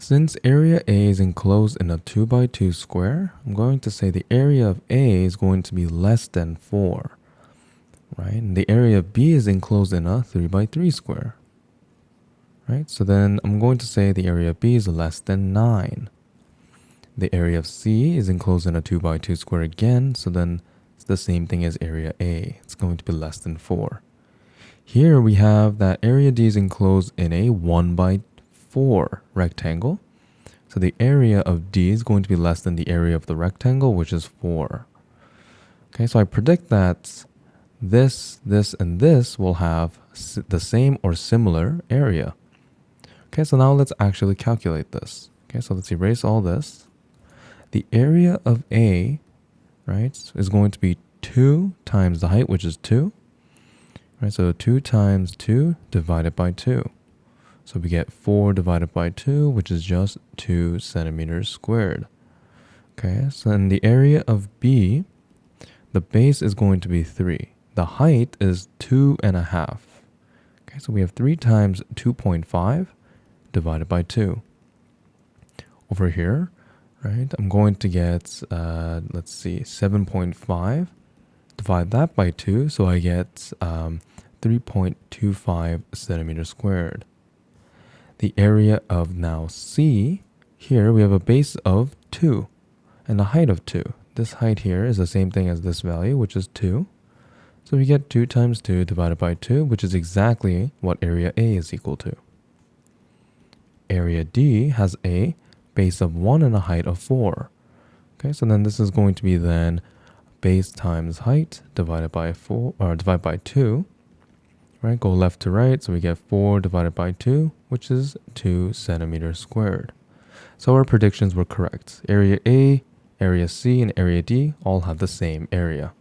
Since area A is enclosed in a 2 by 2 square, I'm going to say the area of A is going to be less than 4, right? And the area of B is enclosed in a 3 by 3 square, right? So then I'm going to say the area of B is less than 9. The area of C is enclosed in a 2 by 2 square again, so then it's the same thing as area A. It's going to be less than 4. Here we have that area D is enclosed in a 1 by 4 rectangle. So the area of D is going to be less than the area of the rectangle, which is 4. Okay, so I predict that this, and this will have the same or similar area. Okay, so now let's actually calculate this. Okay, so let's erase all this. The area of A, right, is going to be 2 times the height, which is 2. Right, so 2 times 2 divided by 2. So we get 4 divided by 2, which is just 2 centimeters squared. Okay, so in the area of B, the base is going to be 3. The height is 2.5. Okay, so we have 3 times 2.5 divided by 2. Over here, right, I'm going to get, let's see, 7.5. Divide that by 2, so I get 3.25 centimeters squared. The area of now C, here we have a base of 2 and a height of 2. This height here is the same thing as this value, which is 2. So we get 2 times 2 divided by 2, which is exactly what area A is equal to. Area D has a base of 1 and a height of 4. Okay, so then this is going to be then base times height divided by 4, or divided by 2. Right, go left to right, so we get 4 divided by 2, which is 2 centimeters squared. So our predictions were correct. Area A, area C, and area D all have the same area.